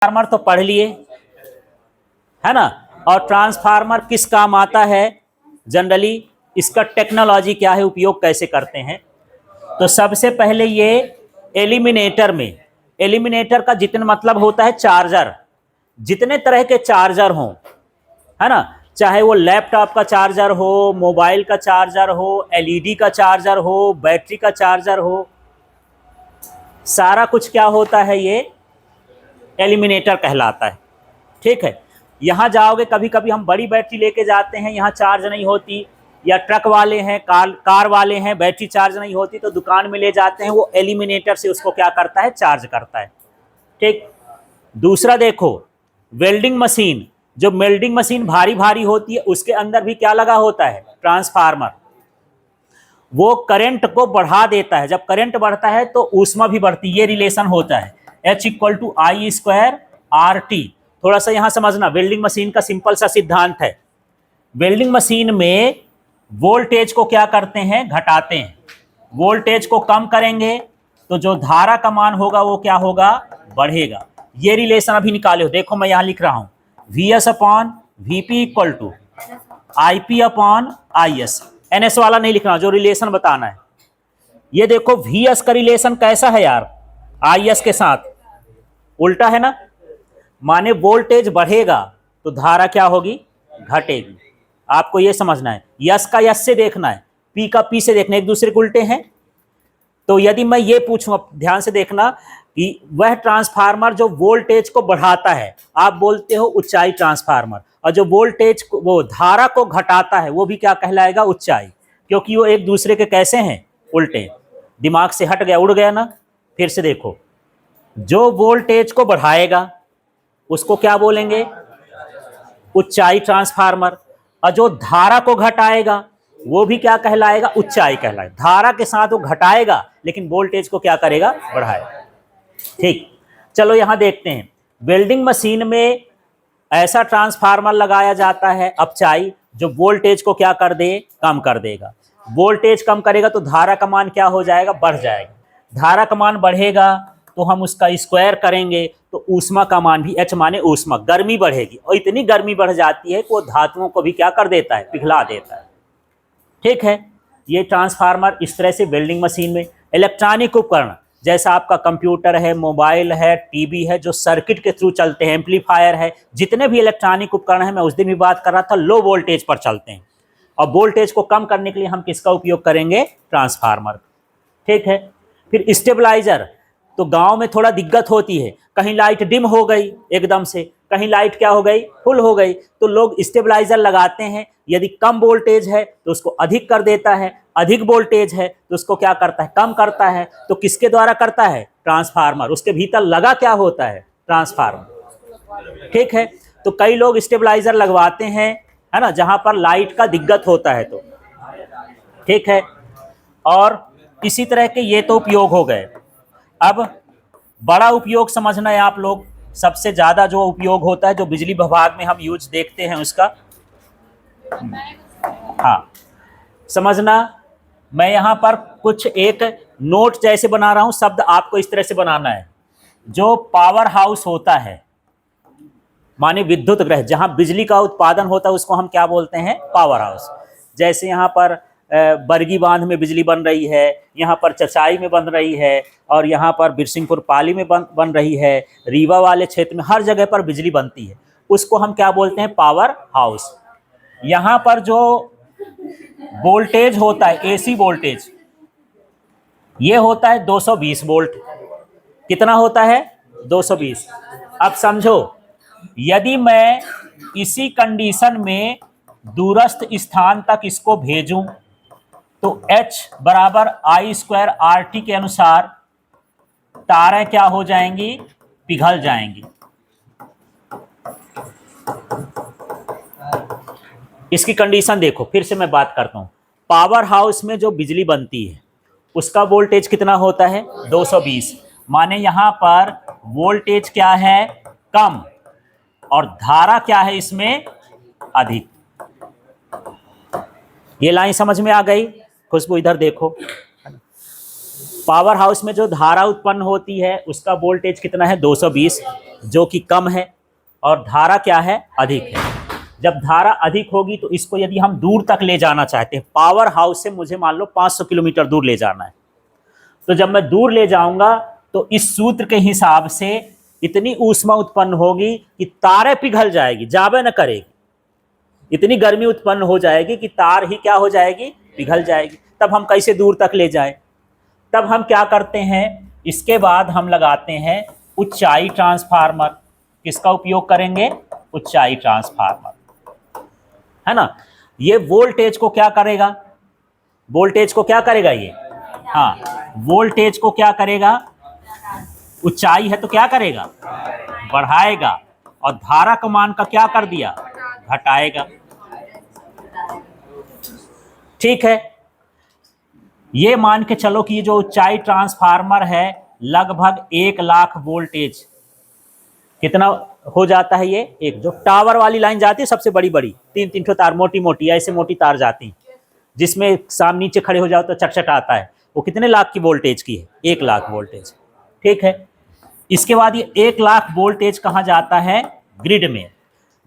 Transformer तो पढ़ लिए है ना। और ट्रांसफार्मर किस काम आता है जनरली, इसका टेक्नोलॉजी क्या है, उपयोग कैसे करते हैं। तो सबसे पहले ये एलिमिनेटर में, एलिमिनेटर का जितना मतलब होता है चार्जर, जितने तरह के चार्जर हों, है ना, चाहे वो लैपटॉप का चार्जर हो, मोबाइल का चार्जर हो, एलईडी का चार्जर हो, बैटरी का चार्जर हो, सारा कुछ क्या होता है, ये एलिमिनेटर कहलाता है। ठीक है, यहाँ जाओगे, कभी कभी हम बड़ी बैटरी लेके जाते हैं, यहाँ चार्ज नहीं होती, या ट्रक वाले हैं, कार वाले हैं, बैटरी चार्ज नहीं होती, तो दुकान में ले जाते हैं, वो एलिमिनेटर से उसको क्या करता है, चार्ज करता है। ठीक, दूसरा देखो वेल्डिंग मशीन, जो वेल्डिंग मशीन भारी भारी होती है, उसके अंदर भी क्या लगा होता है, ट्रांसफार्मर। वो करंट को बढ़ा देता है, जब करंट बढ़ता है तो ऊष्मा भी बढ़ती है, ये रिलेशन होता है H=I²RT। थोड़ा सा यहां समझना, वेल्डिंग मशीन का सिंपल सा सिद्धांत है। वेल्डिंग मशीन में वोल्टेज को क्या करते हैं, घटाते हैं। वोल्टेज को कम करेंगे तो जो धारा का मान होगा वो क्या होगा, बढ़ेगा। ये रिलेशन अभी निकाले हो, देखो मैं यहां लिख रहा हूं, VS/VP=IP/IS। NS वाला नहीं लिखना, जो रिलेशन बताना है। ये देखो VS का रिलेशन कैसा है यार, IS के साथ उल्टा है ना, माने वोल्टेज बढ़ेगा तो धारा क्या होगी, घटेगी। आपको ये समझना है, यस का यस से देखना है, पी का पी से देखना है, एक दूसरे को उल्टे हैं। तो यदि मैं ये पूछूं, ध्यान से देखना, कि वह ट्रांसफार्मर जो वोल्टेज को बढ़ाता है, आप बोलते हो ऊंचाई ट्रांसफार्मर, और जो वोल्टेज को, वो धारा को घटाता है, वो भी क्या कहलाएगा, ऊंचाई। क्योंकि वो एक दूसरे के कैसे हैं, उल्टे। दिमाग से हट गया, उड़ गया ना। फिर से देखो, जो वोल्टेज को बढ़ाएगा उसको क्या बोलेंगे, ऊंचाई ट्रांसफार्मर, और जो धारा को घटाएगा वो भी क्या कहलाएगा, ऊंचाई कहलाएगा। धारा के साथ वो घटाएगा लेकिन वोल्टेज को क्या करेगा, बढ़ाएगा। ठीक, चलो यहां देखते हैं, वेल्डिंग मशीन में ऐसा ट्रांसफार्मर लगाया जाता है अपचाई, जो वोल्टेज को क्या कर दे, कम कर देगा। वोल्टेज कम करेगा तो धारा का मान क्या हो जाएगा, बढ़ जाएगा। धारा का मान बढ़ेगा तो हम उसका स्क्वायर करेंगे तो ऊष्मा का मान भी, H माने ऊष्मा, गर्मी बढ़ेगी, और इतनी गर्मी बढ़ जाती है कि वो धातुओं को भी क्या कर देता है, पिघला देता है। ठीक है, ये ट्रांसफार्मर इस तरह से वेल्डिंग मशीन में। इलेक्ट्रॉनिक उपकरण जैसा आपका कंप्यूटर है, मोबाइल है, टीवी है, जो सर्किट के थ्रू चलते हैं, एम्पलीफायर है, जितने भी इलेक्ट्रॉनिक उपकरण हैं, मैं उस दिन भी बात कर रहा था, लो वोल्टेज पर चलते हैं, और वोल्टेज को कम करने के लिए हम किसका उपयोग करेंगे, ट्रांसफार्मर। ठीक है, फिर स्टेबलाइजर, तो गांव में थोड़ा दिक्कत होती है, कहीं लाइट डिम हो गई एकदम से, कहीं लाइट क्या हो गई, फुल हो गई, तो लोग स्टेबलाइजर लगाते हैं। यदि कम वोल्टेज है तो उसको अधिक कर देता है, अधिक वोल्टेज है तो उसको क्या करता है, कम करता है। तो किसके द्वारा करता है, ट्रांसफार्मर, उसके भीतर लगा क्या होता है, ट्रांसफार्मर। ठीक है, तो कई लोग स्टेबलाइजर लगवाते हैं, है ना, जहां पर लाइट का दिक्कत होता है तो। ठीक है, और इसी तरह के ये तो उपयोग हो गए। अब बड़ा उपयोग समझना है आप लोग, सबसे ज्यादा जो उपयोग होता है, जो बिजली विभाग में हम यूज देखते हैं उसका, हाँ समझना। मैं यहां पर कुछ एक नोट जैसे बना रहा हूं, शब्द आपको इस तरह से बनाना है। जो पावर हाउस होता है, माने विद्युत गृह, जहां बिजली का उत्पादन होता है, उसको हम क्या बोलते हैं, पावर हाउस। जैसे यहाँ पर बरगी बांध में बिजली बन रही है, यहाँ पर चचाई में बन रही है, और यहाँ पर बिरसिंहपुर पाली में बन रही है, रीवा वाले क्षेत्र में, हर जगह पर बिजली बनती है, उसको हम क्या बोलते हैं, पावर हाउस। यहाँ पर जो वोल्टेज होता है, एसी वोल्टेज, ये होता है 220 वोल्ट। कितना होता है, 220। अब समझो, यदि मैं इसी कंडीशन में दूरस्थ स्थान तक इसको भेजूं तो H=I²RT के अनुसार तारें क्या हो जाएंगी, पिघल जाएंगी। इसकी कंडीशन देखो, फिर से मैं बात करता हूं। पावर हाउस में जो बिजली बनती है उसका वोल्टेज कितना होता है, 220। माने यहां पर वोल्टेज क्या है, कम, और धारा क्या है इसमें, अधिक। ये लाइन समझ में आ गई। खुशबू इधर देखो, पावर हाउस में जो धारा उत्पन्न होती है उसका वोल्टेज कितना है, 220। जो कि कम है, और धारा क्या है, अधिक है। जब धारा अधिक होगी तो इसको यदि हम दूर तक ले जाना चाहते हैं, पावर हाउस से मुझे मान लो 500 किलोमीटर दूर ले जाना है, तो जब मैं दूर ले जाऊंगा तो इस सूत्र के हिसाब से इतनी ऊष्मा उत्पन्न होगी कि तारे पिघल जाएगी, जाबे न करेगी। इतनी गर्मी उत्पन्न हो जाएगी कि तार ही क्या हो जाएगी, पिघल जाएगी। तब हम कैसे दूर तक ले जाएं? तब हम क्या करते हैं, इसके बाद हम लगाते हैं ऊंचाई ट्रांसफार्मर। किसका उपयोग करेंगे? ऊंचाई ट्रांसफार्मर, है ना। ये वोल्टेज को क्या करेगा, वोल्टेज को क्या करेगा ये, हाँ, वोल्टेज को क्या करेगा, ऊंचाई है तो क्या करेगा, बढ़ाएगा, और धारा का मान का क्या कर दिया, घटाएगा। ठीक है, ये मान के चलो कि ये जो ऊंचाई ट्रांसफार्मर है लगभग 1 लाख वोल्टेज, कितना हो जाता है ये, एक जो टावर वाली लाइन जाती है सबसे बड़ी बड़ी 3-3 ठो तार, मोटी मोटी ऐसे मोटी तार जाती हैं, जिसमें सामने नीचे खड़े हो जाओ तो चटचट आता है, वो कितने लाख की वोल्टेज की है, 1 लाख वोल्टेज। ठीक है, इसके बाद ये 1 लाख वोल्टेज कहाँ जाता है, ग्रिड में।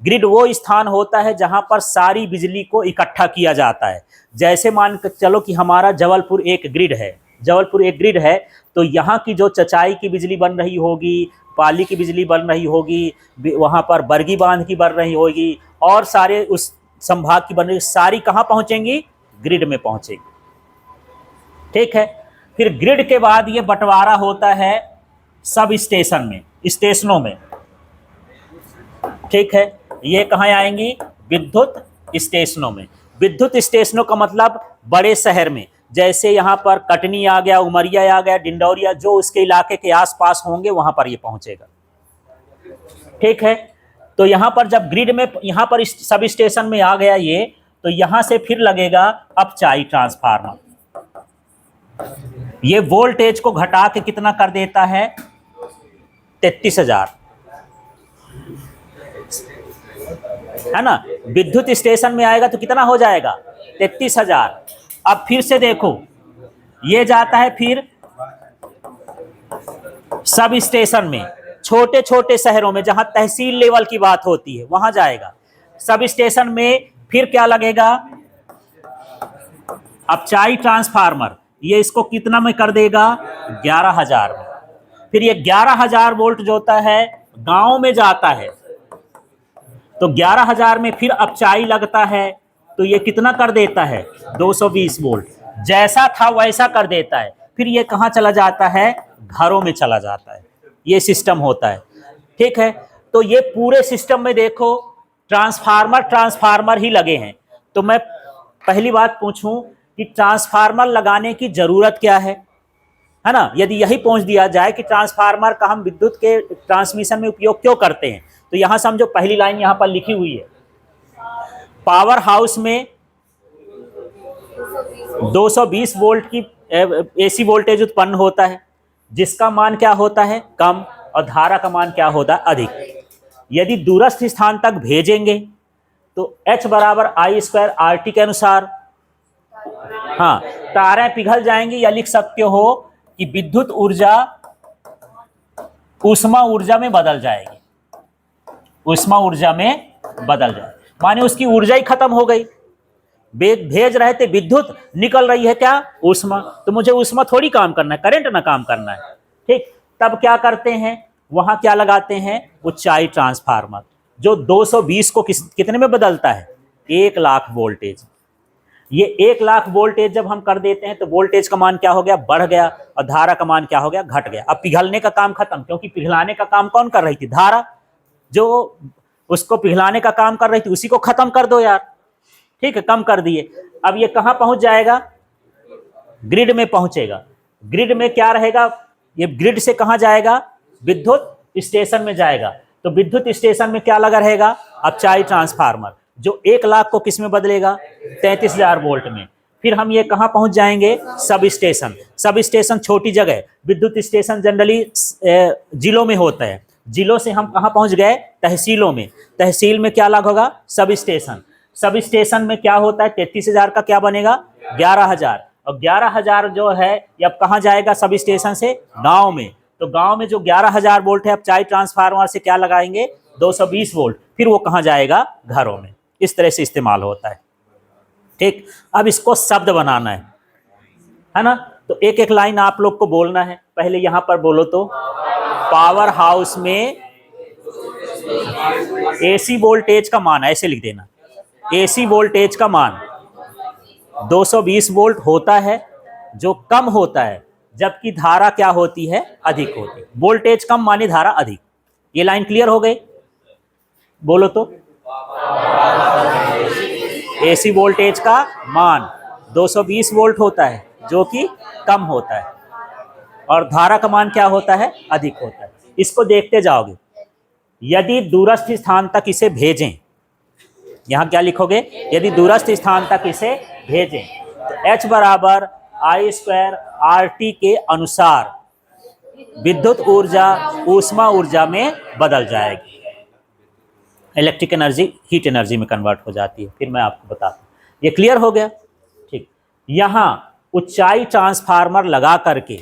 ग्रिड वो स्थान होता है जहां पर सारी बिजली को इकट्ठा किया जाता है। जैसे मान चलो कि हमारा जबलपुर एक ग्रिड है, जबलपुर एक ग्रिड है, तो यहाँ की जो चचाई की बिजली बन रही होगी, पाली की बिजली बन रही होगी, वहाँ पर बरगी बांध की बन रही होगी, और सारे उस संभाग की बन रही, सारी कहाँ पहुँचेंगी, ग्रिड में पहुँचेंगी। ठीक है, फिर ग्रिड के बाद ये बंटवारा होता है सब स्टेशन में, स्टेशनों में। ठीक है, ये कहाँ आएंगी, विद्युत स्टेशनों में। विद्युत स्टेशनों का मतलब बड़े शहर में, जैसे यहाँ पर कटनी आ गया, उमरिया आ गया, डिंडौरिया, जो उसके इलाके के आसपास होंगे वहां पर ये पहुंचेगा। ठीक है, तो यहाँ पर जब ग्रिड में, यहाँ पर सब स्टेशन में आ गया ये, तो यहाँ से फिर लगेगा अपचाई ट्रांसफार्मर। ये वोल्टेज को घटा के कितना कर देता है, 33,000, है ना। विद्युत स्टेशन में आएगा तो कितना हो जाएगा, 33,000। अब फिर से देखो, ये जाता है फिर सब स्टेशन में, छोटे छोटे शहरों में जहां तहसील लेवल की बात होती है वहां जाएगा। सब स्टेशन में फिर क्या लगेगा, अपचाई ट्रांसफार्मर, ये इसको कितना में कर देगा, 11,000 में। फिर ये 11,000 वोल्ट जो होता है गांव में जाता है, तो 11,000 में फिर अपचाई लगता है, तो ये कितना कर देता है, 220 वोल्ट। जैसा था वैसा कर देता है। फिर ये कहाँ चला जाता है, घरों में चला जाता है। ये सिस्टम होता है। ठीक है, तो ये पूरे सिस्टम में देखो ट्रांसफार्मर ही लगे हैं। तो मैं पहली बात पूछूं कि ट्रांसफार्मर लगाने की जरूरत क्या है ना। यदि यही पहुंच दिया जाए कि ट्रांसफार्मर का हम विद्युत के ट्रांसमिशन में उपयोग क्यों करते हैं, तो यहां समझो पहली लाइन यहां पर लिखी हुई है, पावर हाउस में 220 वोल्ट की एसी वोल्टेज उत्पन्न होता है, जिसका मान क्या होता है, कम, और धारा का मान क्या होता है, अधिक। यदि दूरस्थ स्थान तक भेजेंगे तो H बराबर I² RT के अनुसार, हाँ, तारें पिघल जाएंगी, या लिख सकते हो कि विद्युत ऊर्जा ऊष्मा ऊर्जा में बदल जाएगी, ऊष्मा ऊर्जा में बदल जाए, माने उसकी ऊर्जा ही खत्म हो गई। भेज रहे थे विद्युत, निकल रही है क्या, ऊष्मा, तो मुझे ऊष्मा थोड़ी काम करना है, करंट ना काम करना है। ठीक, तब क्या करते हैं, वहां क्या लगाते हैं, ऊंचाई ट्रांसफार्मर, जो 220 को कितने में बदलता है, 1 लाख वोल्टेज। ये 1 लाख वोल्टेज जब हम कर देते हैं तो वोल्टेज का मान क्या हो गया, बढ़ गया, और धारा का मान क्या हो गया, घट गया। अब पिघलने का काम खत्म, क्योंकि पिघलाने का काम कौन कर रही थी, धारा, जो उसको पिघलाने का काम कर रही थी उसी को खत्म कर दो यार। ठीक है, कम कर दिए। अब ये कहां पहुंच जाएगा, ग्रिड में पहुंचेगा। ग्रिड में क्या रहेगा, ये ग्रिड से कहां जाएगा, विद्युत स्टेशन में जाएगा। तो विद्युत स्टेशन में क्या लगा रहेगा, अपचाई ट्रांसफार्मर, जो 1 लाख को किस में बदलेगा, 33,000 वोल्ट में। फिर हम ये कहां पहुंच जाएंगे, सब स्टेशन। सब स्टेशन छोटी जगह, विद्युत स्टेशन जनरली जिलों में होता है, जिलों से हम कहां पहुंच गए, तहसीलों में। तहसील में क्या लग होगा, सब स्टेशन। सब स्टेशन में क्या होता है, 33,000 का क्या बनेगा, 11,000, और 11,000 जो है ये अब कहां जाएगा, सब स्टेशन से गांव में। तो गांव में जो 11,000 वोल्ट है अपचाई ट्रांसफार्मर से क्या लगाएंगे 220 वोल्ट, फिर वो कहाँ जाएगा घरों में। इस तरह से इस्तेमाल होता है। ठीक, अब इसको शब्द बनाना है ना। तो एक एक लाइन आप लोग को बोलना है। पहले यहां पर बोलो तो पावर हाउस में एसी वोल्टेज का मान, ऐसे लिख देना, एसी वोल्टेज का मान 220 वोल्ट होता है, जो कम होता है, जबकि धारा क्या होती है, अधिक होती है। वोल्टेज कम माने धारा अधिक। ये लाइन क्लियर हो गई? बोलो तो एसी वोल्टेज का मान 220 वोल्ट होता है, जो कि कम होता है, और धारा का मान क्या होता है, अधिक होता है। इसको देखते जाओगे। यदि दूरस्थ स्थान तक इसे भेजें, यहां क्या लिखोगे, यदि दूरस्थ स्थान तक इसे भेजें तो H बराबर I² RT के अनुसार विद्युत ऊर्जा ऊष्मा ऊर्जा में बदल जाएगी। इलेक्ट्रिक एनर्जी हीट एनर्जी में कन्वर्ट हो जाती है। फिर मैं आपको बताता हूँ। ये क्लियर हो गया? ठीक। यहाँ ऊंचाई ट्रांसफार्मर लगा करके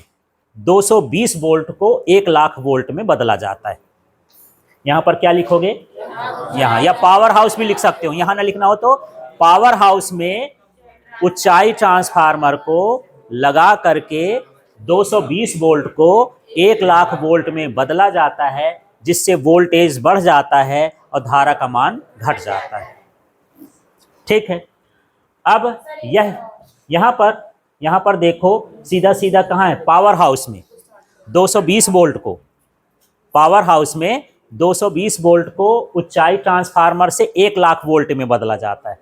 220 वोल्ट को 1 लाख वोल्ट में बदला जाता है। यहाँ पर क्या लिखोगे, यहाँ, या पावर हाउस भी लिख सकते हो। यहाँ ना लिखना हो तो पावर हाउस में ऊंचाई ट्रांसफार्मर को लगा करके 220 वोल्ट को 1 लाख वोल्ट में बदला जाता है, जिससे वोल्टेज बढ़ जाता है और धारा का मान घट जाता है। ठीक है। अब यहाँ पर देखो, सीधा सीधा कहाँ है, पावर हाउस में 220 वोल्ट को, पावर हाउस में 220 वोल्ट को ऊंचाई ट्रांसफार्मर से 1 लाख वोल्ट में बदला जाता है।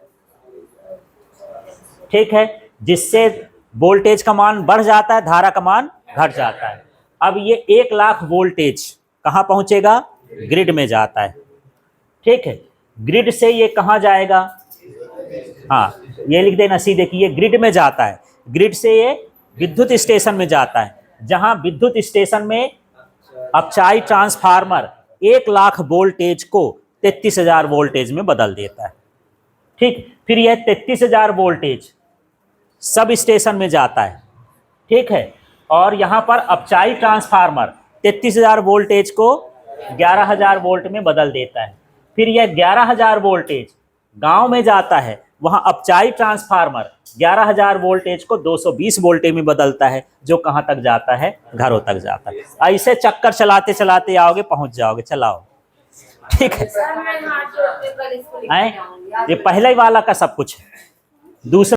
ठीक है, जिससे वोल्टेज का मान बढ़ जाता है, धारा का मान घट जाता है। अब ये 1 लाख वोल्टेज कहाँ पहुंचेगा, ग्रिड में जाता है। ठीक है, ग्रिड से ये कहाँ जाएगा, हाँ ये लिख देना सीधे कि ये ग्रिड में जाता है। ग्रिड से ये विद्युत स्टेशन में जाता है, जहां विद्युत स्टेशन में अपचाई ट्रांसफार्मर 1 लाख वोल्टेज को 33,000 वोल्टेज में बदल देता है। ठीक, फिर यह 33,000 वोल्टेज सब स्टेशन में जाता है। ठीक है, और यहाँ पर अपचाई ट्रांसफार्मर 33,000 वोल्टेज को 11,000 वोल्ट में बदल देता है। फिर यह 11,000 वोल्टेज गांव में जाता है, वहां अपचाई ट्रांसफार्मर 11,000 वोल्टेज को 220 वोल्टेज में बदलता है, जो कहां तक जाता है, घरों तक जाता है। ऐसे चक्कर चलाते चलाते आओगे, पहुंच जाओगे। चलाओ। ठीक है, ये पहले वाला का सब कुछ है। दूसरा